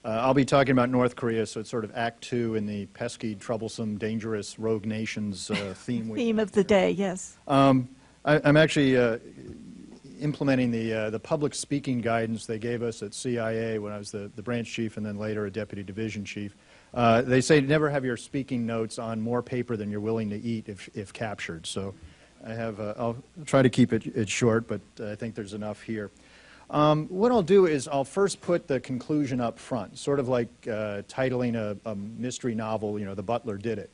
I'll be talking about North Korea, so it's sort of Act 2 in the pesky, troublesome, dangerous, rogue nations theme. Theme of the day, yes. I'm actually implementing the public speaking guidance they gave us at CIA when I was the branch chief and then later a deputy division chief. They say never have your speaking notes on more paper than you're willing to eat if captured. So I'll try to keep it short, but I think there's enough here. What I'll do is I'll first put the conclusion up front, sort of like titling a mystery novel, you know, The Butler Did It.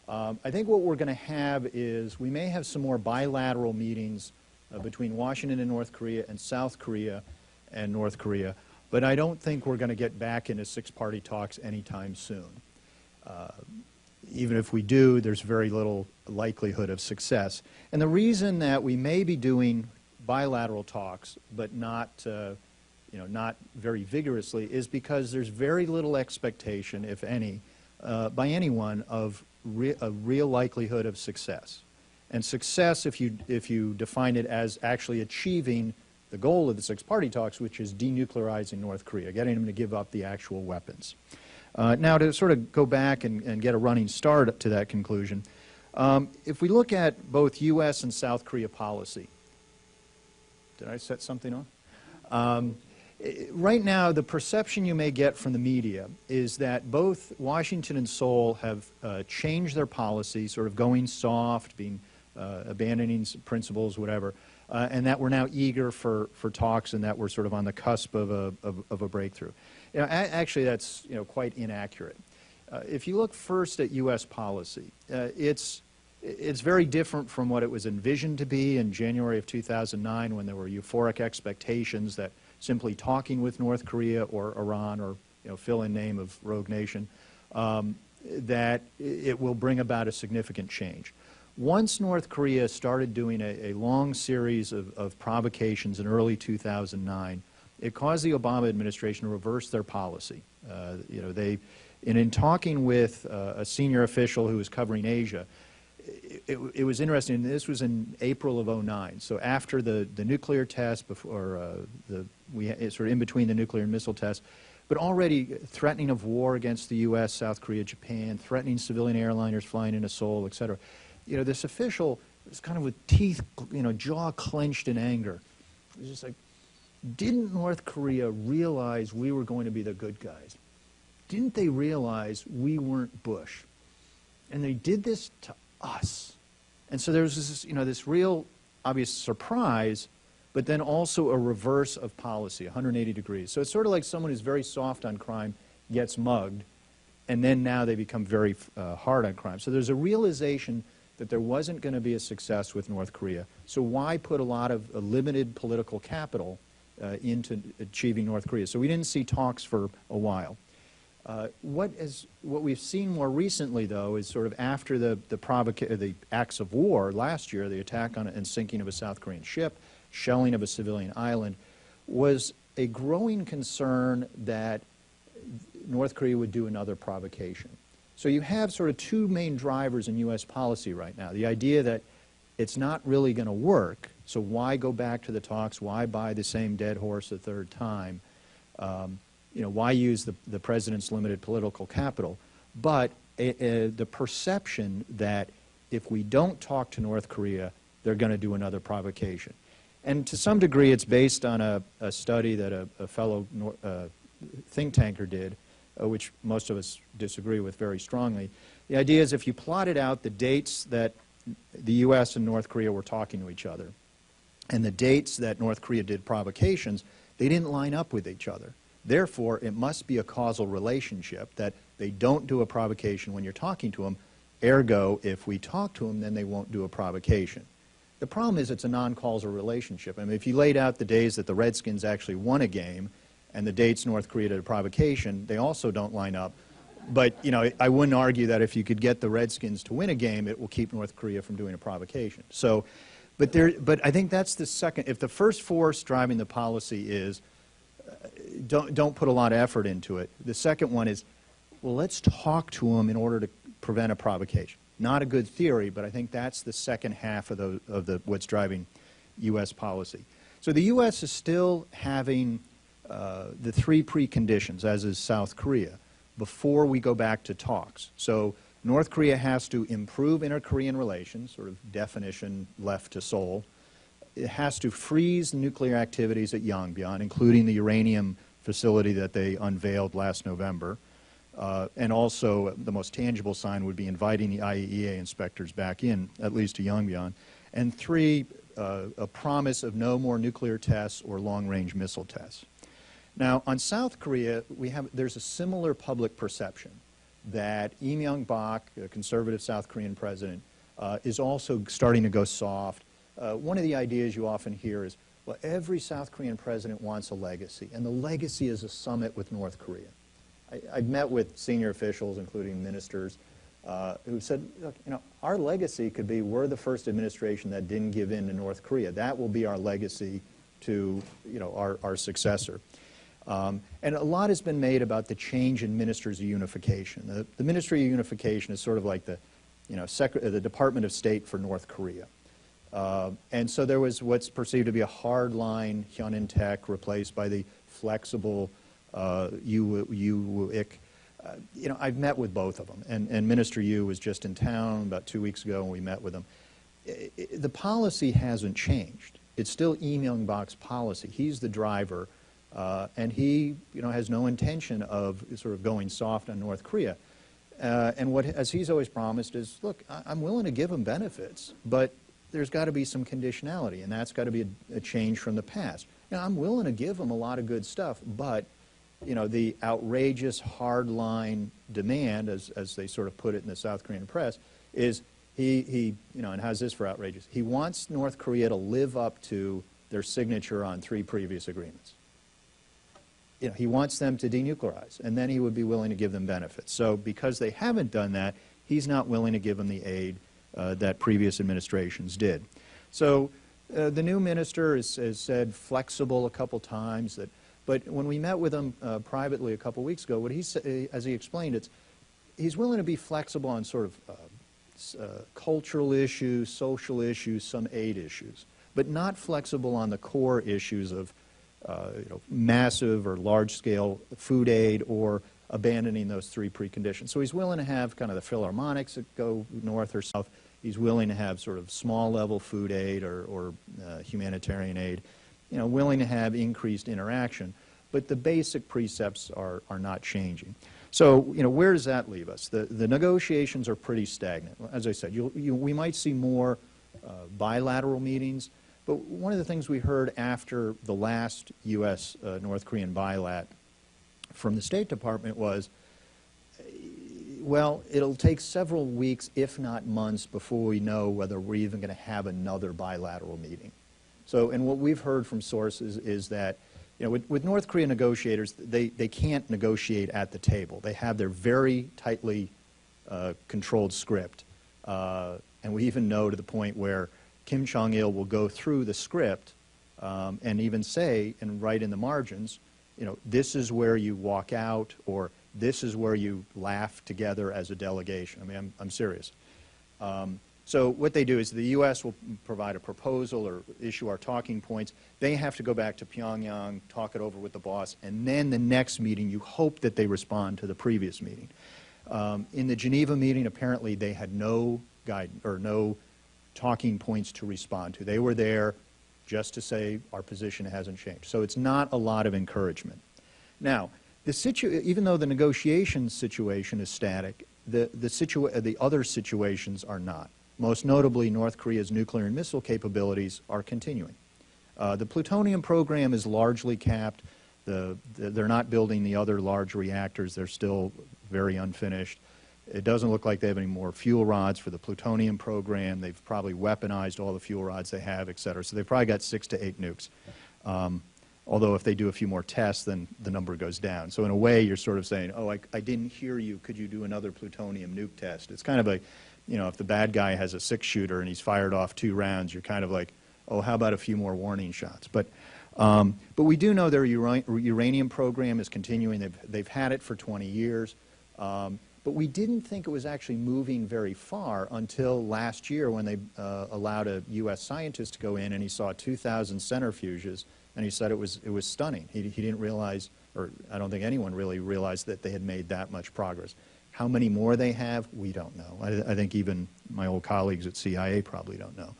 I think what we're going to have is we may have some more bilateral meetings between Washington and North Korea and South Korea and North Korea, but I don't think we're going to get back into six-party talks anytime soon. Even if we do, there's very little likelihood of success. And the reason that we may be doing bilateral talks, but not, not very vigorously, is because there's very little expectation, if any, by anyone of a real likelihood of success. And success, if you define it as actually achieving the goal of the six-party talks, which is denuclearizing North Korea, getting them to give up the actual weapons. Now, to sort of go back and get a running start to that conclusion, if we look at both U.S. and South Korea policy, did I set something on? Right now, the perception you may get from the media is that both Washington and Seoul have changed their policy, sort of going soft, abandoning principles, whatever, and that we're now eager for talks and that we're sort of on the cusp of a breakthrough. You know, actually, that's quite inaccurate. If you look first at U.S. policy, it's very different from what it was envisioned to be in January of 2009 when there were euphoric expectations that simply talking with North Korea or Iran or fill in name of rogue nation, that it will bring about a significant change. Once North Korea started doing a long series of provocations in early 2009, it caused the Obama administration to reverse their policy. In talking with a senior official who was covering Asia, it was interesting. This was in April of 2009. So after the nuclear test, sort of in between the nuclear and missile tests, but already threatening of war against the U.S., South Korea, Japan, threatening civilian airliners flying into Seoul, et cetera. This official was kind of with teeth, jaw clenched in anger. It was just like, didn't North Korea realize we were going to be the good guys? Didn't they realize we weren't Bush? And they did this to us. And so there was this real obvious surprise, but then also a reverse of policy, 180 degrees. So it's sort of like someone who's very soft on crime gets mugged, and then now they become very hard on crime. So there's a realization that there wasn't going to be a success with North Korea. So why put a lot of limited political capital into achieving North Korea? So we didn't see talks for a while. What we've seen more recently, though, is sort of after the acts of war last year, the attack on and sinking of a South Korean ship, shelling of a civilian island, was a growing concern that North Korea would do another provocation. So you have sort of two main drivers in U.S. policy right now. The idea that it's not really going to work, so why go back to the talks? Why buy the same dead horse a third time? Why use the president's limited political capital? But the perception that if we don't talk to North Korea, they're going to do another provocation. And to some degree, it's based on a study that a fellow think tanker did, which most of us disagree with very strongly. The idea is if you plotted out the dates that the U.S. and North Korea were talking to each other, and the dates that North Korea did provocations, they didn't line up with each other. Therefore, it must be a causal relationship that they don't do a provocation when you're talking to them. Ergo, if we talk to them, then they won't do a provocation. The problem is it's a non-causal relationship. I mean, if you laid out the days that the Redskins actually won a game and the dates North Korea did a provocation, they also don't line up. But, I wouldn't argue that if you could get the Redskins to win a game, it will keep North Korea from doing a provocation. So, but I think that's the second. If the first force driving the policy is don't put a lot of effort into it, the second one is, well, let's talk to them in order to prevent a provocation. Not a good theory, but I think that's the second half of what's driving U.S. policy. So the U.S. is still having the three preconditions, as is South Korea, before we go back to talks. So North Korea has to improve inter-Korean relations, sort of definition left to Seoul. It has to freeze nuclear activities at Yongbyon, including the uranium facility that they unveiled last November. And also, the most tangible sign would be inviting the IAEA inspectors back in, at least to Yongbyon. And three, a promise of no more nuclear tests or long-range missile tests. Now, on South Korea, there's a similar public perception that Lee Myung-bak, a conservative South Korean president, is also starting to go soft. One of the ideas you often hear is, well, every South Korean president wants a legacy, and the legacy is a summit with North Korea. I've met with senior officials, including ministers, who said, look, our legacy could be we're the first administration that didn't give in to North Korea. That will be our legacy to our successor. And a lot has been made about the change in ministers of unification. The Ministry of Unification is sort of like the Department of State for North Korea. And so there was what's perceived to be a hard-line Hyunin Tech replaced by the flexible Yu-ik. I've met with both of them, and Minister Yu was just in town about 2 weeks ago, and we met with him. The policy hasn't changed. It's still Lee Myung-bak's policy. He's the driver, and he has no intention of sort of going soft on North Korea. And as he's always promised is, look, I'm willing to give them benefits, but there's got to be some conditionality, and that's got to be a change from the past. I'm willing to give them a lot of good stuff, but the outrageous hardline demand, as they sort of put it in the South Korean press, is and how's this for outrageous? He wants North Korea to live up to their signature on 3 previous agreements. He wants them to denuclearize, and then he would be willing to give them benefits. So because they haven't done that, he's not willing to give them the aid that previous administrations did. So the new minister has said flexible a couple times, but when we met with him privately a couple weeks ago, what he said, as he explained, he's willing to be flexible on sort of cultural issues, social issues, some aid issues, but not flexible on the core issues of massive or large-scale food aid or abandoning those 3 preconditions. So he's willing to have kind of the Philharmonics that go north or south. He's willing to have sort of small-level food aid or humanitarian aid, willing to have increased interaction. But the basic precepts are not changing. So, where does that leave us? The negotiations are pretty stagnant. As I said, we might see more bilateral meetings, but one of the things we heard after the last U.S.-North Korean bilat from the State Department was, well, it'll take several weeks, if not months, before we know whether we're even going to have another bilateral meeting. So, and what we've heard from sources is that, with North Korean negotiators, they can't negotiate at the table. They have their very tightly controlled script. And we even know to the point where Kim Jong-il will go through the script and even say, and write in the margins, this is where you walk out, or this is where you laugh together as a delegation. I mean, I'm serious. So what they do is the U.S. will provide a proposal or issue our talking points. They have to go back to Pyongyang, talk it over with the boss, and then the next meeting, you hope that they respond to the previous meeting. In the Geneva meeting, apparently they had no guidance or no talking points to respond to. They were there just to say our position hasn't changed. So it's not a lot of encouragement. Now, even though the negotiation situation is static, the other situations are not. Most notably, North Korea's nuclear and missile capabilities are continuing. The plutonium program is largely capped. They're not building the other large reactors. They're still very unfinished. It doesn't look like they have any more fuel rods for the plutonium program. They've probably weaponized all the fuel rods they have, et cetera. So they've probably got 6 to 8 nukes. Although if they do a few more tests, then the number goes down. So in a way, you're sort of saying, oh, I didn't hear you. Could you do another plutonium nuke test? It's kind of a, if the bad guy has a 6-shooter and he's fired off 2 rounds, you're kind of like, oh, how about a few more warning shots? But we do know their uranium program is continuing. They've had it for 20 years. But we didn't think it was actually moving very far until last year when they allowed a U.S. scientist to go in and he saw 2,000 centrifuges And he said it was stunning. He didn't realize, or I don't think anyone really realized that they had made that much progress. How many more they have, we don't know. I think even my old colleagues at CIA probably don't know.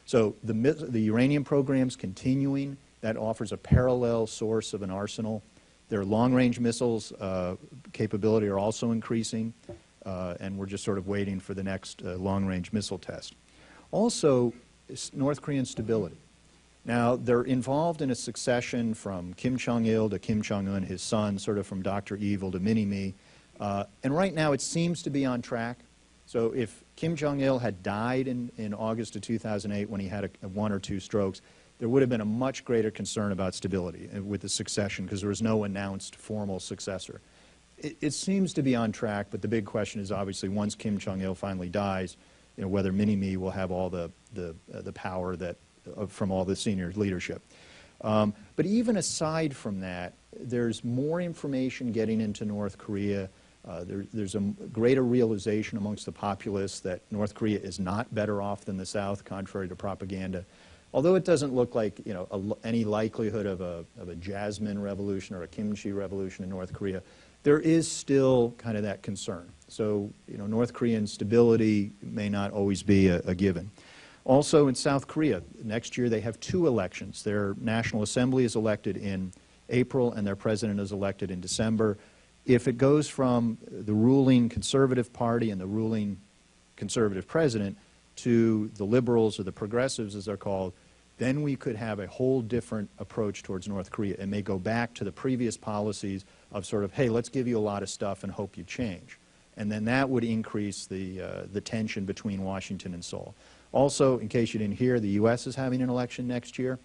So the uranium program's continuing. That offers a parallel source of an arsenal. Their long-range missiles capability are also increasing, and we're just sort of waiting for the next long-range missile test. Also, North Korean stability. Now, they're involved in a succession from Kim Jong-il to Kim Jong-un, his son, sort of from Dr. Evil to Mini-Me. And right now, it seems to be on track. So if Kim Jong-il had died in August of 2008 when he had one or two strokes, there would have been a much greater concern about stability with the succession because there was no announced formal successor. It seems to be on track, but the big question is obviously once Kim Jong-il finally dies, whether Mini-Me will have all the power that from all the senior leadership. But even aside from that, there's more information getting into North Korea. There's a greater realization amongst the populace that North Korea is not better off than the South, contrary to propaganda. Although it doesn't look like any likelihood of a Jasmine revolution or a Kimchi revolution in North Korea, there is still kind of that concern. So North Korean stability may not always be a given. Also in South Korea, next year they have two elections. Their National Assembly is elected in April and their president is elected in December. If it goes from the ruling conservative party and the ruling conservative president to the liberals or the progressives as they're called, then we could have a whole different approach towards North Korea. It may go back to the previous policies of sort of, hey, let's give you a lot of stuff and hope you change. And then that would increase the tension between Washington and Seoul. Also, in case you didn't hear, the U.S. is having an election next year.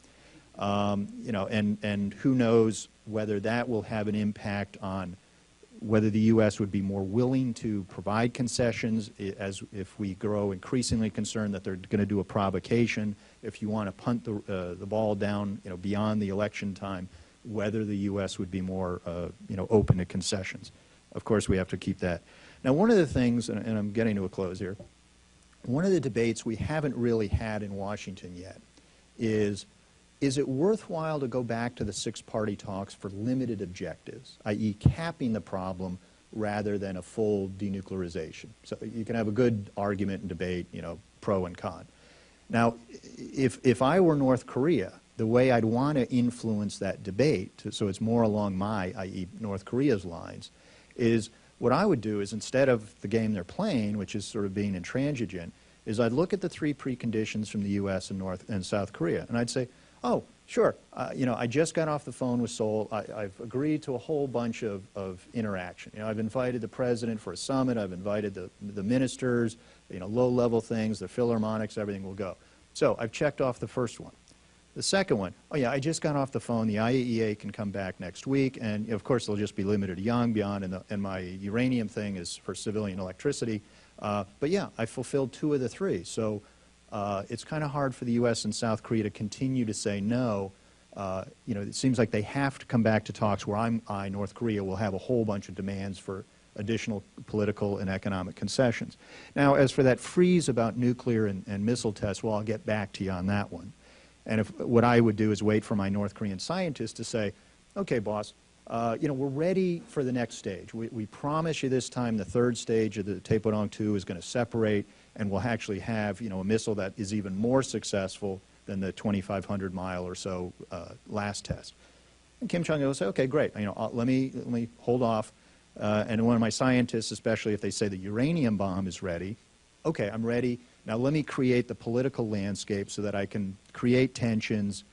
And who knows whether that will have an impact on whether the U.S. would be more willing to provide concessions as if we grow increasingly concerned that they're going to do a provocation. If you want to punt the ball down, beyond the election time, whether the U.S. would be more, open to concessions. Of course, we have to keep that. Now, one of the things, and I'm getting to a close here, one of the debates we haven't really had in Washington yet is it worthwhile to go back to the six-party talks for limited objectives, i.e. capping the problem rather than a full denuclearization? So you can have a good argument and debate, pro and con. Now, if I were North Korea, the way I'd want to influence that debate, so it's more along my, i.e. North Korea's lines, is what I would do is instead of the game they're playing, which is sort of being intransigent, is I'd look at the three preconditions from the U.S. and North and South Korea, and I'd say, oh, sure, I just got off the phone with Seoul. I've agreed to a whole bunch of interaction. I've invited the president for a summit. I've invited the ministers, low-level things, the Philharmonics, everything will go. So I've checked off the first one. The second one, oh yeah, I just got off the phone. The IAEA can come back next week, and of course they'll just be limited to Yongbyon, and my uranium thing is for civilian electricity. But yeah, I fulfilled two of the three. So it's kind of hard for the U.S. and South Korea to continue to say no. It seems like they have to come back to talks where North Korea, will have a whole bunch of demands for additional political and economic concessions. Now, as for that freeze about nuclear and missile tests, well, I'll get back to you on that one. And what I would do is wait for my North Korean scientists to say, okay, boss, we're ready for the next stage. We promise you this time the third stage of the Taepodong-2 is going to separate, and we'll actually have, a missile that is even more successful than the 2,500 mile or so last test. And Kim Jong-il will say, okay, great, let me hold off. And one of my scientists, especially if they say the uranium bomb is ready, okay, I'm ready. Now let me create the political landscape so that I can create tensions,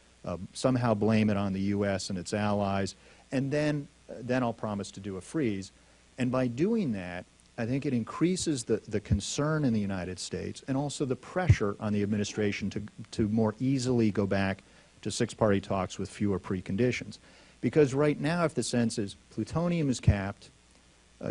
somehow blame it on the U.S. and its allies, and then I'll promise to do a freeze. And by doing that, I think it increases the concern in the United States and also the pressure on the administration to more easily go back to six-party talks with fewer preconditions. Because right now, if the sense is plutonium is capped,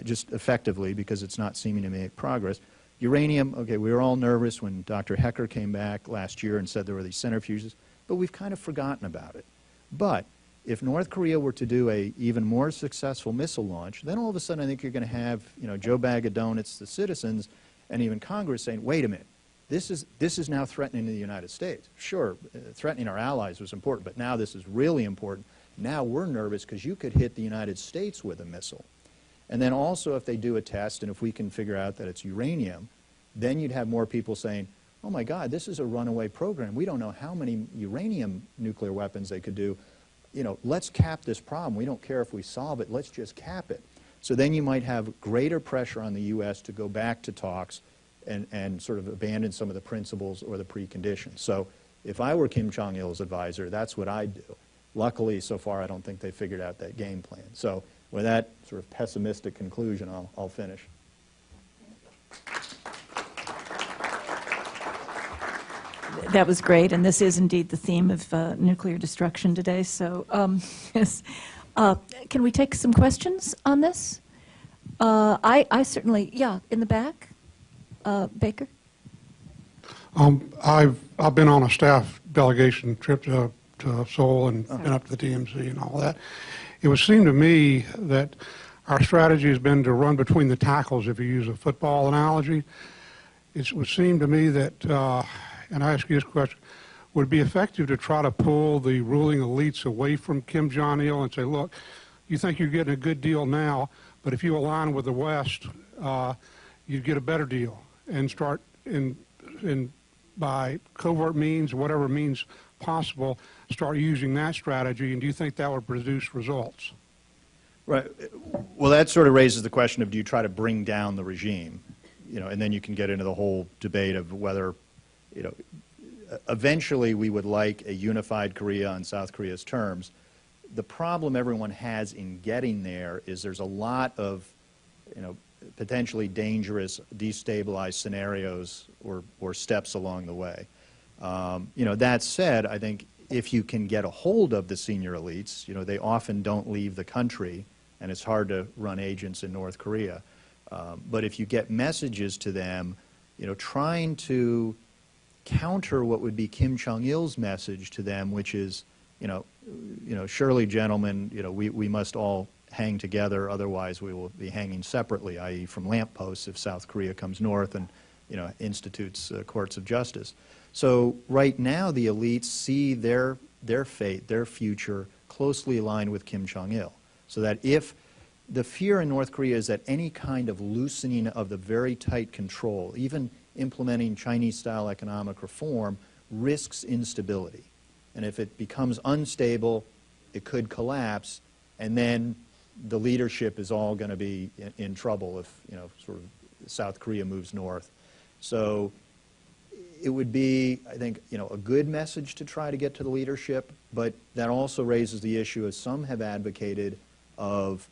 just effectively because it's not seeming to make progress, uranium, okay, we were all nervous when Dr. Hecker came back last year and said there were these centrifuges, but we've kind of forgotten about it. But if North Korea were to do a even more successful missile launch, then all of a sudden I think you're going to have, Joe Bag of Donuts, the citizens, and even Congress saying, wait a minute, this is now threatening the United States. Sure, threatening our allies was important, but now this is really important. Now we're nervous because you could hit the United States with a missile. And then also if they do a test, and if we can figure out that it's uranium, then you'd have more people saying, oh my God, this is a runaway program. We don't know how many uranium nuclear weapons they could do. You know, let's cap this problem. We don't care if we solve it. Let's just cap it. So then you might have greater pressure on the U.S. to go back to talks and sort of abandon some of the principles or the preconditions. So if I were Kim Jong-il's advisor, that's what I'd do. Luckily, so far, I don't think they figured out that game plan. So with that sort of pessimistic conclusion, I'll finish. That was great, and this is indeed the theme of nuclear destruction today. So, yes. Can we take some questions on this? I certainly, yeah, in the back. Baker? I've been on a staff delegation trip to Seoul and been up to the DMZ and all that. It would seem to me that our strategy has been to run between the tackles, if you use a football analogy. It would seem to me that, and I ask you this question, would it be effective to try to pull the ruling elites away from Kim Jong-il and say, look, you think you're getting a good deal now, but if you align with the West, you'd get a better deal, and start by covert means, whatever means possible, start using that strategy, and do you think that would produce results? Right. Well, that sort of raises the question of, do you try to bring down the regime? You know, and then you can get into the whole debate of whether, you know, eventually we would like a unified Korea on South Korea's terms. The problem everyone has in getting there is there's a lot of, you know, potentially dangerous, destabilized scenarios or steps along the way. You know, that said, I think if you can get a hold of the senior elites, you know, they often don't leave the country, and it's hard to run agents in North Korea. But if you get messages to them, you know, trying to counter what would be Kim Jong-il's message to them, which is, you know, surely, gentlemen, you know, we must all hang together, otherwise we will be hanging separately, i.e. from lampposts if South Korea comes north and, you know, institutes courts of justice. So right now the elites see their fate, their future, closely aligned with Kim Jong-il. So that if the fear in North Korea is that any kind of loosening of the very tight control, even implementing Chinese-style economic reform, risks instability. And if it becomes unstable, it could collapse, and then the leadership is all going to be in trouble if, you know, sort of South Korea moves north. So it would be, I think, you know, a good message to try to get to the leadership, but that also raises the issue, as some have advocated, of,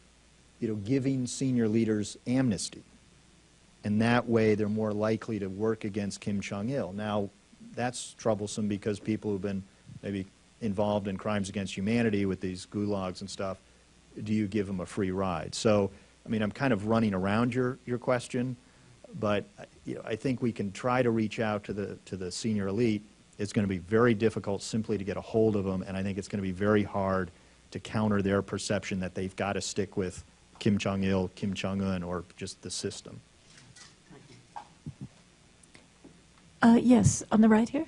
you know, giving senior leaders amnesty. And that way they're more likely to work against Kim Jong-il. Now, that's troublesome because people who've been maybe involved in crimes against humanity with these gulags and stuff, do you give them a free ride? So, I mean, I'm kind of running around your question, but, you know, I think we can try to reach out to the senior elite. It's going to be very difficult simply to get a hold of them, and I think it's going to be very hard to counter their perception that they've got to stick with Kim Jong-il, Kim Jong-un, or just the system. Yes, on the right here.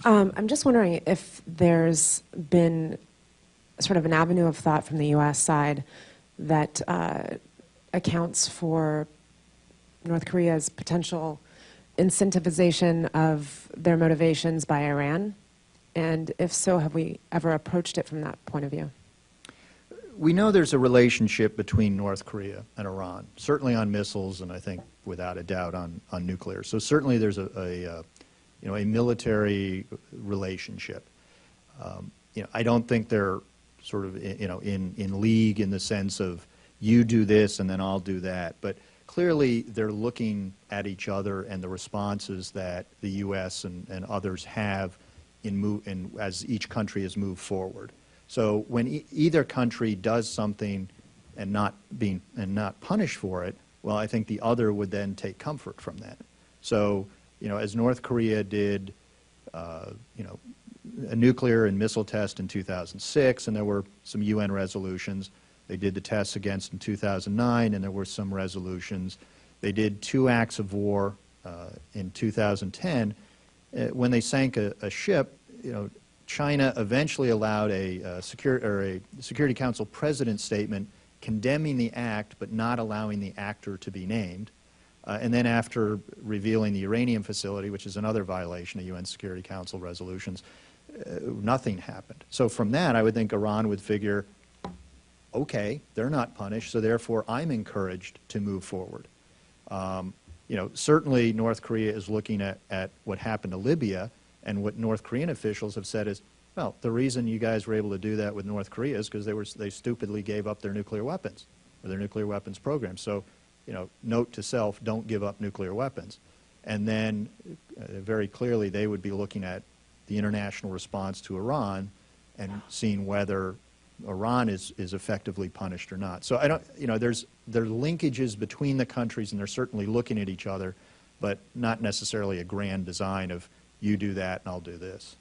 I'm just wondering if there's been sort of an avenue of thought from the U.S. side that accounts for North Korea's potential incentivization of their motivations by Iran? And if so, have we ever approached it from that point of view? We know there's a relationship between North Korea and Iran, certainly on missiles, and I think without a doubt on nuclear. So certainly there's a military relationship. You know, I don't think they're sort of, you know, in league in the sense of you do this and then I'll do that. But clearly they're looking at each other and the responses that the U.S. and others have as each country has moved forward. So when either country does something and not punished for it, well, I think the other would then take comfort from that. So, you know, as North Korea did, you know, a nuclear and missile test in 2006, and there were some UN resolutions. They did the tests against in 2009, and there were some resolutions. They did 2 acts of war in 2010. When they sank a ship, China eventually allowed a Security Council President statement condemning the act but not allowing the actor to be named. And then after revealing the uranium facility, which is another violation of UN Security Council resolutions, nothing happened. So from that, I would think Iran would figure, okay, they're not punished, so therefore I'm encouraged to move forward. Certainly North Korea is looking at what happened to Libya, and what North Korean officials have said is, well, the reason you guys were able to do that with North Korea is because they stupidly gave up their nuclear weapons, or their nuclear weapons program. So, note to self, don't give up nuclear weapons. And then very clearly they would be looking at the international response to Iran and seeing whether Iran is effectively punished or not. So I don't, there are linkages between the countries, and they're certainly looking at each other, but not necessarily a grand design of you do that and I'll do this.